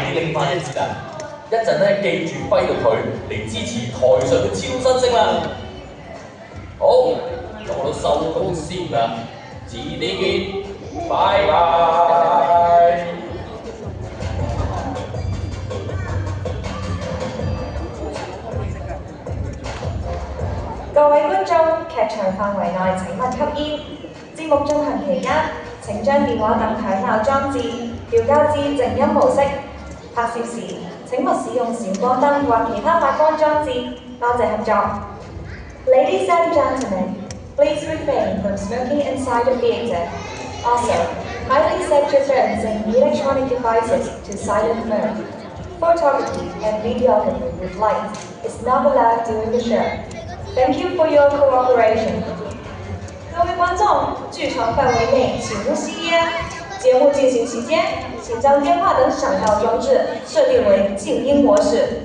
你拎翻一節啊！一陣咧記住揮到佢嚟支持台上嘅超新星啦！好，我都收工先啦，遲啲見，拜拜。各位觀眾，劇場範圍內請勿吸煙。節目進行期間，請將電話等響鬧裝置調校至靜音模式。拍攝時，請勿使用閃光燈或其他發光裝置。多謝合作。Ladies and gentlemen, please refrain from smoking inside the theatre. Also, kindly set your phones and electronic devices to silent mode. Photography and videography with light is not allowed during the show. Thank you for your cooperation. 各位观众，剧场范围内请勿吸烟。节目进行期间，请将电话等响闹装置设定为静音模式。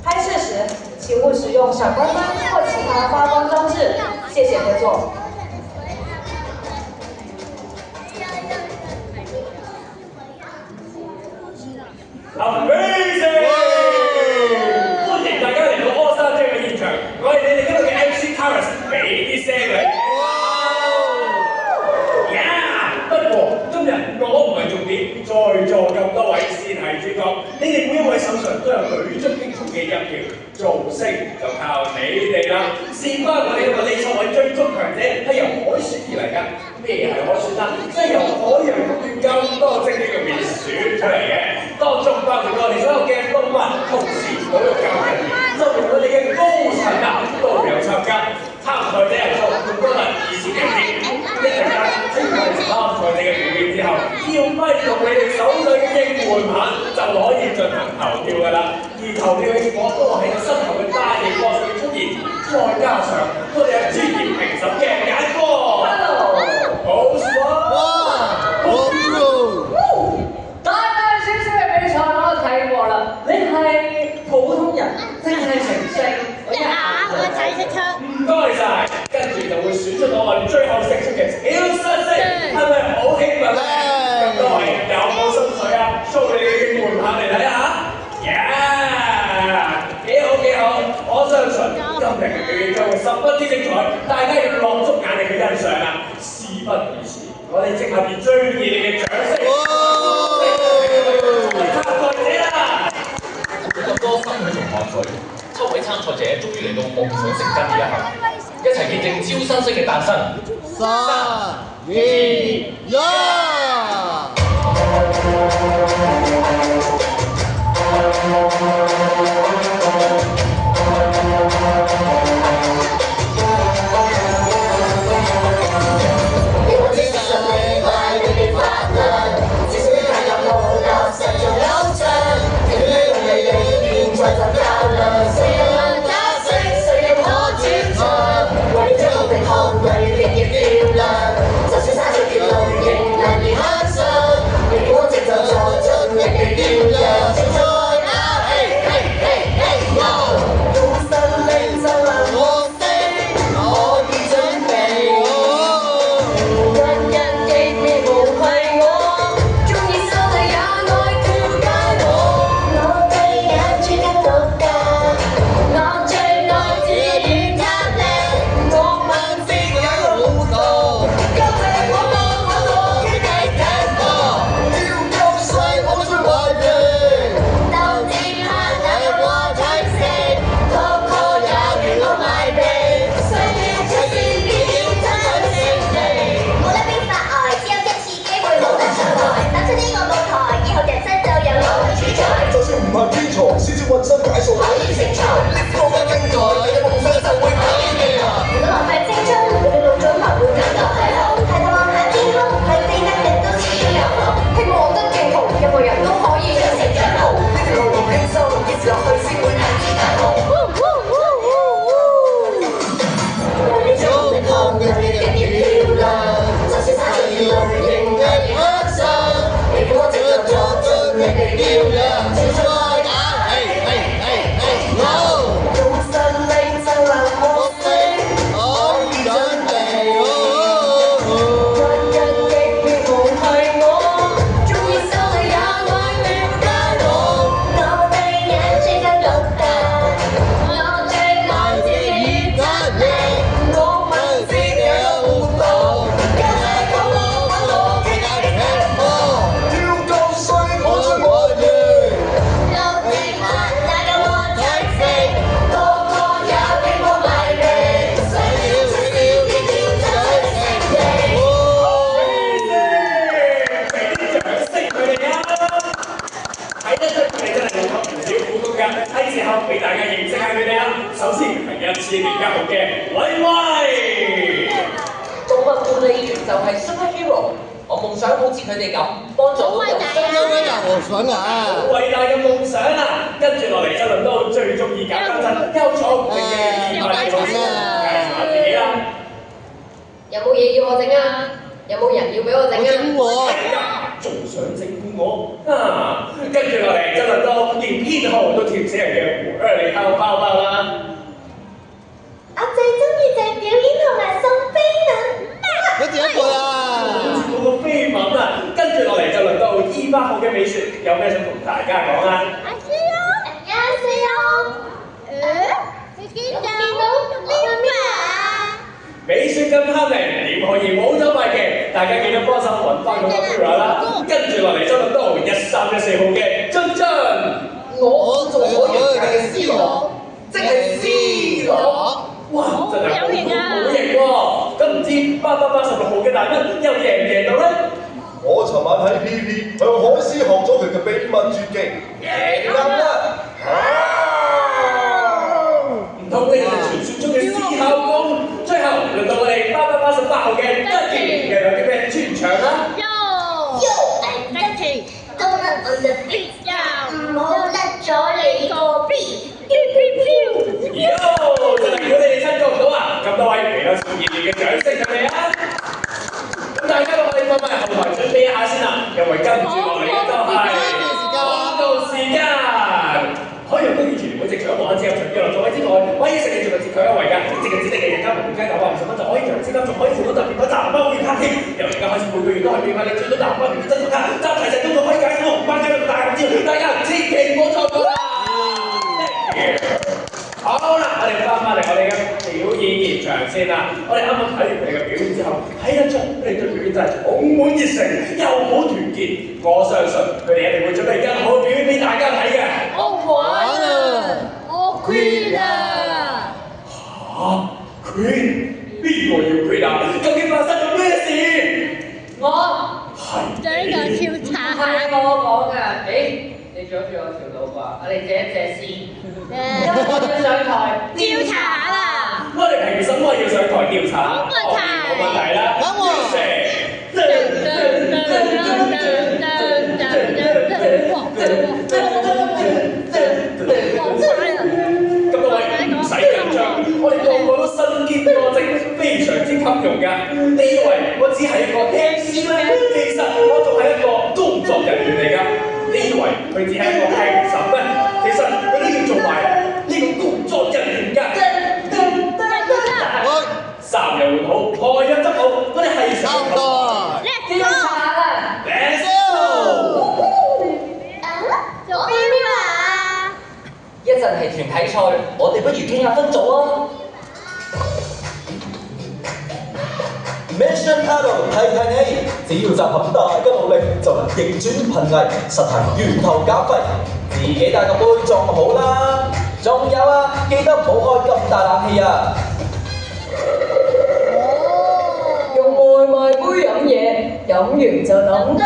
拍摄时，请勿使用闪光灯或其他发光装置。谢谢合作。Amazing！ 歡迎大家嚟到柯山姐嘅現場，我係你哋今日嘅 MC Taras， 俾啲聲佢。不過今日我唔係重點，在座咁多位先係主角，你哋每一位手上都有舉足輕重嘅一票，造星就靠你哋啦。事關我哋嘅物理錯位最終強者係由海選而嚟㗎。咩係海選啊？即係由海洋公園咁多精英入面選出嚟嘅，當中包括我哋所有嘅動物、同事、保育教人員，就連我哋嘅高層啊都有參加。參賽者人數咁多人20人添，一陣間聽完參賽者嘅表演之後，要揮動你哋手上嘅應援棒就可以進行投票㗎啦。而投票嘅結果都係喺個身後嘅大熒幕上面出現，再加上我哋有專業評審嘅眼光。好爽！大大小小嘅比賽我都睇過啦，你係普通人定係明星？我睇得出。唔該晒，跟住就會選出我哋最後勝出嘅超新星，係咪好興奮咧？咁多位有冇心水啊？show你哋嘅應援棒嚟睇下。幾好幾好，我相信今日嘅表演將會十分之精彩，大家要落足眼力去欣賞啊！事不宜遲，我哋即刻以最熱烈嘅掌聲，參賽者啦！咁多心血同汗水，7位參賽者終於嚟到夢想成真嘅一刻，一齊見證超新星嘅誕生。3、2、1。一出佢哋真係用咗唔少苦功㗎，係時候俾大家認識下佢哋啦。首先係1次年級學嘅威威，動物護理員就係 superhero， 我夢想好似佢哋咁幫助到人。我想啊！好偉大嘅夢想啊！跟住落嚟就輪到最中意搞家陣優寵嘅意外老師，介紹下自己啦。有冇嘢要我整啊？有冇人要俾我整啊？係啊，仲想整我啊！跟住落嚟就輪到連編號都貼死人嘅胡嚟靠包包啦。我最中意就係表演同埋送飛吻。我第一個啦！嗰個飛吻啊！跟住落嚟就輪到200號嘅美雪，有咩想同大家講啊？美雪咁黑明，點可以冇咗塊鏡？大家記得幫手揾翻嗰個 mirror 啦。跟住落嚟就輪到1314號嘅津津，我做咗人界嘅 C 羅，即係 C 羅。哇！真係好型喎！咁唔知886號嘅大蚊又贏唔贏到咧？我尋晚喺 PV 向海獅學咗佢嘅秘密絕技，贏硬啦！唔通呢個係傳説中嘅獅吼功？最後輪到我哋888號嘅得意嘅兩啲咩專場啦！唔好甩咗你個 B。喲！真係如果你哋真做唔到啊，咁多位俾多少熱烈嘅掌聲佢哋啊！咁大家都可以翻返後台準備一下先啦，因為跟住落嚟就係廣告時間。可以用公寓全年每席除咗晚自由場娛樂座位之外，可以食你仲有折扣優惠㗎，即係指定嘅日間門票價920蚊就可以長資金，仲可以付到特別款藍包月卡添。由而家開始每個月都係免費領取到藍包月嘅增值卡，集齊成功就可以解鎖紅包獎勵大紅招，大家千祈唔好錯過啦！好啦，我哋翻返嚟我哋嘅表演現場先啦。我哋啱啱睇完佢哋嘅表演之後，睇得出佢哋對表演真係充滿熱誠，又好團結。我相信佢哋一定會準備更好嘅表演俾大家睇嘅。Queen 啊！嚇 Queen？ 邊個要 Queen 啊？究竟發生咗咩事？我係就呢個調查係我講㗎。你阻住我條路啩？我哋借一借先。因為我要上台調查啦。我哋憑什麼要上台調查？冇問題啦。等我。咁多位唔使緊張，我哋個個都身兼多職，非常之襟用㗎。你以為我只係一個 MC 咩？其實我仲係一個工作人員嚟㗎。你以為佢只係一個評審咩？其實佢都要做埋呢個工作人員㗎。衫又換好，台又執好，我哋係上台。調查啦 Let's go！ 做咩啊？一陣係團體賽，我哋不如傾下分組啊！ Mission Title 提提你，只要集合大家努力，就能逆轉瀕危，實行源頭減廢。自己帶個杯裝好啦，仲有啊，記得唔好開咁大冷氣啊！用外賣杯飲嘢，飲完就抌得，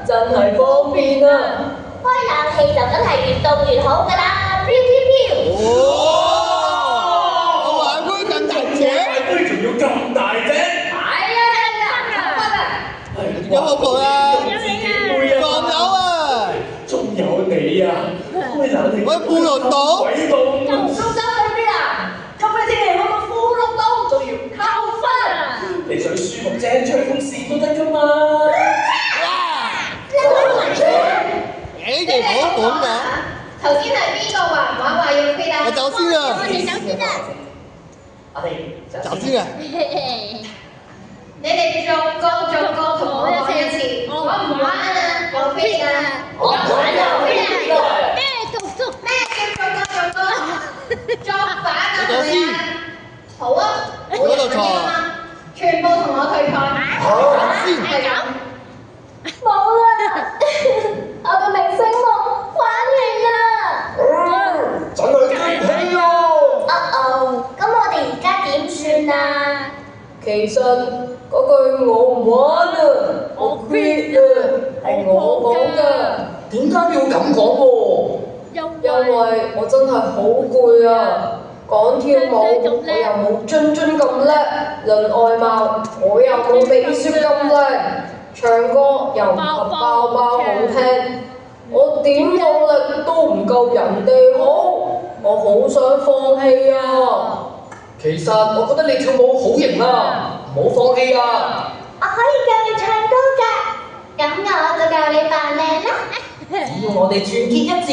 真係方便啊！開冷氣就真係越凍越好㗎啦，飄飄飄！我玩杯咁大隻，杯仲要咁大隻？有冇蒲啊？仲有啊！仲有你啊！開冷氣我喺富樂島。鬼凍！蘇州去邊啊？咁你天氣去到富樂島，仲要扣分。你想舒服正吹風扇都得㗎嘛？你哋好本㗎。頭先係邊個話要 quit 啊？我走先啊！我哋走先啊！你哋逐個同我講一次，我唔玩啊，我 quit 啊，我唔玩就 quit 啊！咩叫逐個作反啊？係啊！好啊，嗰度錯，全部同我退賽。係咁。冇啦，我嘅明星夢玩完啦！真係激氣咯！咁我哋而家點算啊？其實嗰句我唔玩啊，我 quit 啊，係我講㗎。點解你要咁講喎？因為我真係好攰啊！講跳舞我又冇津津咁叻，論外貌我又冇美雪咁靚，唱歌又唔及包包好聽，我點努力都唔夠人哋好，我好想放棄啊！其實我覺得你跳舞好型啊，唔好放棄啊！我可以教你唱歌㗎，咁我就教你扮靚啦。只要我哋團結一致，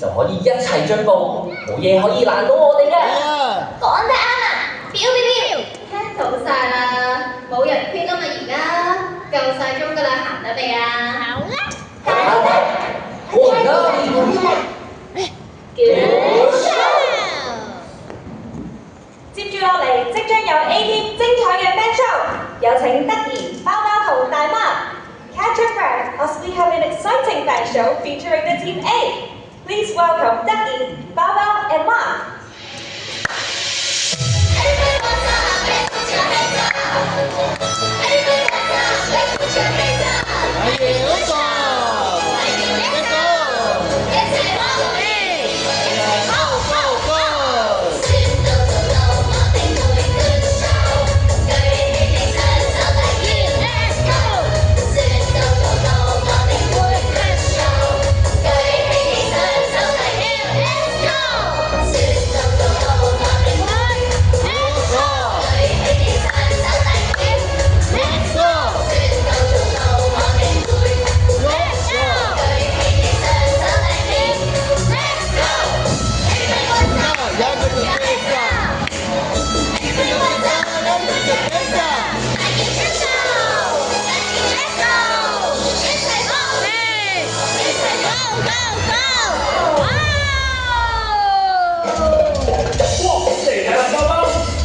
就可以一齊進步，冇嘢可以難到我哋嘅。講得啱啊！表表表，聽到晒啦，冇人圈啊嘛而家，夠晒鐘㗎啦，行得未啊？好啦，好啦，過嚟啦！接住落嚟，即將有 A Team 精彩嘅 band show，有請德兒、包包同大媽。Catch your breath as we have an exciting band show featuring the Team A. Please welcome Ducky, Bao Bao, and Mark. Everybody wants to have it, put your hands up. Everybody wants to have it, put your hands up. Let's go. Let's go. Let's go. Go, go, go. 説到做到，我哋會good show。舉起你雙手大叫 Let's go。説到做到，我哋會good show。舉起你雙手大叫 Let's go。説到做到，我哋會 Let's go。舉起你雙手大叫 Let's go。説到做到，我哋會 Let's go。舉起你雙手大叫 Let's go。Everybody wants to put your hands up. Everybody wants to put your hands up. Like it, let's go. Like it, let's go. It's like go. It's like go, go, go. Wow. 哇！嚟睇下包包，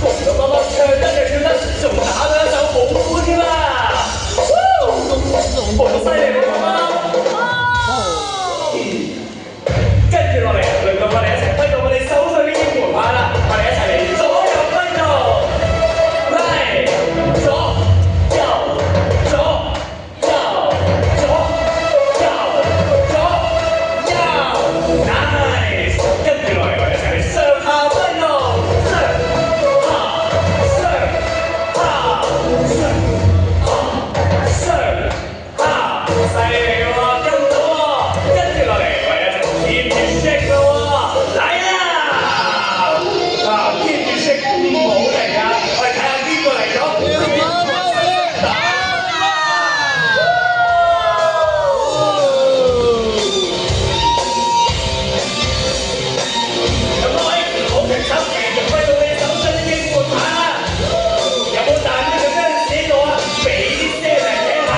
見到包包唱得就跳得，仲打咗一首好歌添啦！好犀利喎，包包！跟住落嚟，輪到我哋一齊揮動我哋手上呢啲門牌啦！我哋一齊嚟左右揮動，嚟左右左右左右左右 ，nice！ 跟住落嚟，我哋一齊嚟上下揮動，上下上下上下，犀利喎，跟到喎！跟住落嚟，我哋一齊 keep you shake 咯喎，嚟啦！啊 keep you shake 唔好嚟啊！我哋睇下邊個嚟咗。咁各位，好評審繼續揮到你手上呢啲門牌啦！有冇彈呢個跟住呢度啊？俾啲聲嚟聽下。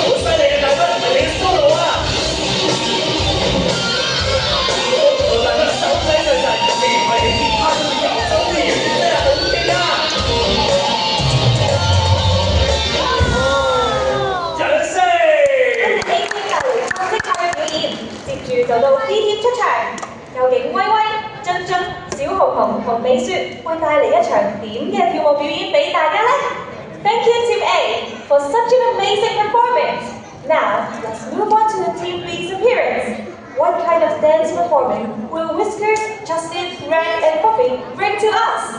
好犀利啊！大家你 solo 啊！我大家手仔對陣，既然我哋吉他都有手嘅人，真係好勁啊！掌聲！ A Team 就嚟翻即刻嘅表演，接住就到 B Team 出場，究竟威威、津津、小紅紅同美雪會帶嚟一場點嘅跳舞表演俾大家呢？ Thank you Team A for such an amazing performance. Now let's move on to the Team B's appearance. What kind of dance performance will Whiskers, Justin, Red, and Puppy bring to us?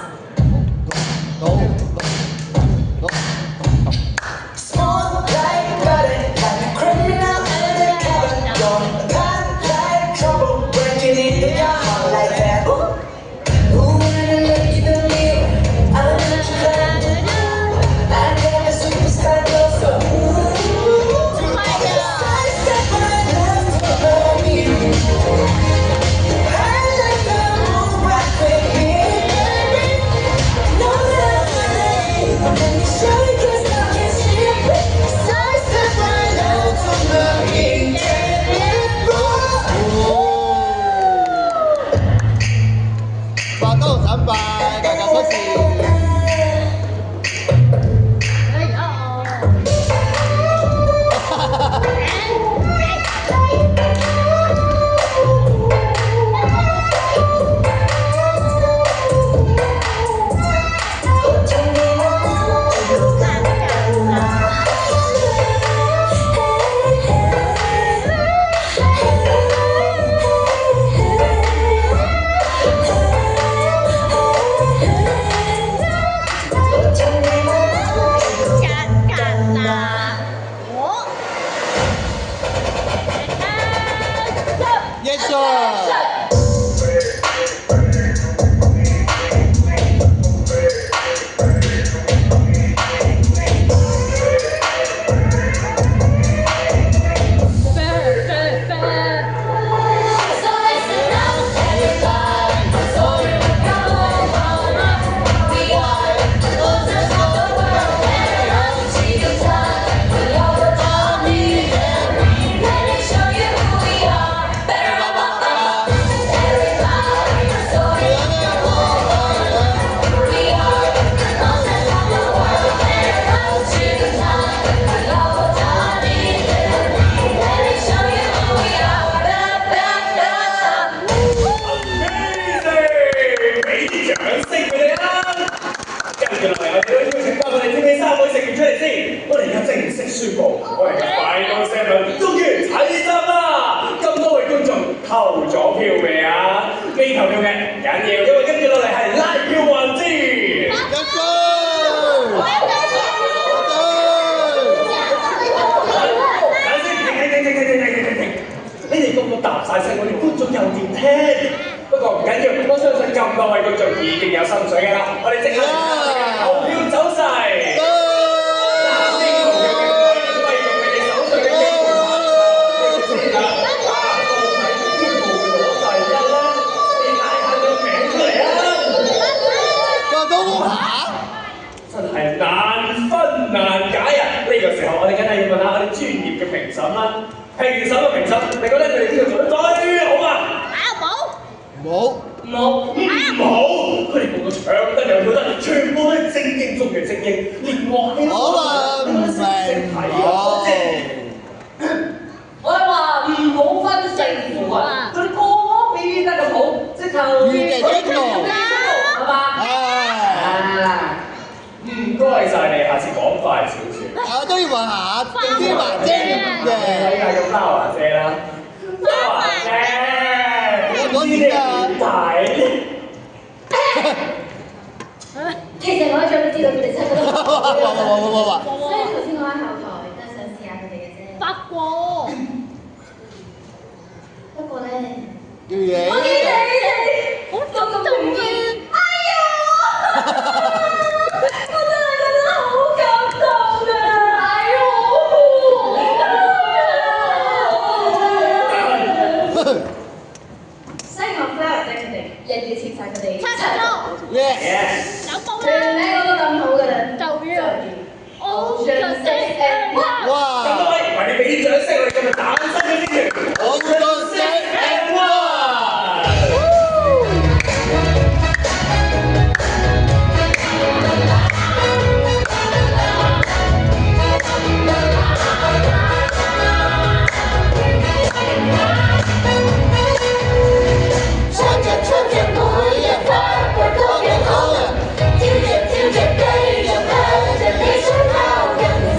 Smooth like butter, like a criminal undercover. Don't cut like trouble, breaking into your heart like that. Ooh, when I look in the mirror, I'm not trying to do. I got a superstar glow, so ooh.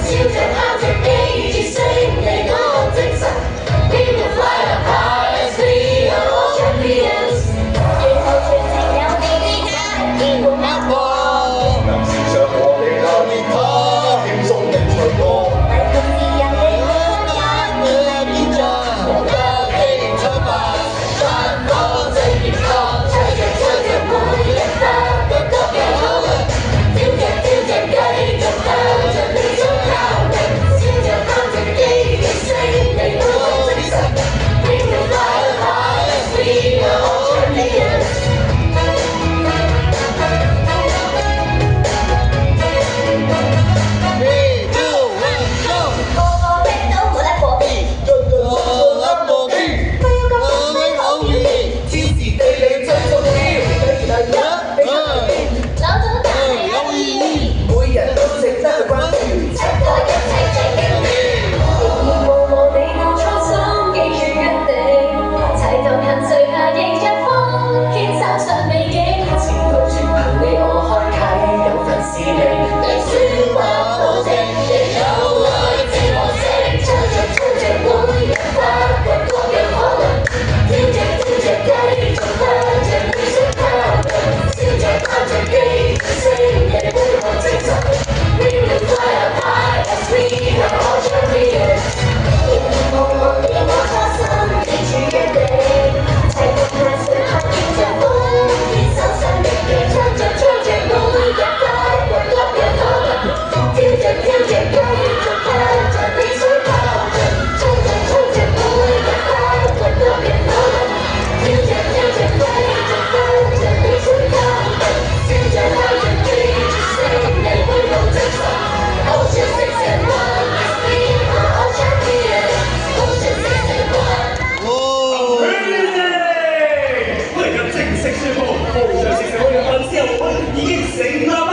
笑着喊着你，一起勝利我精神，飄嘅粉絲後會已經成立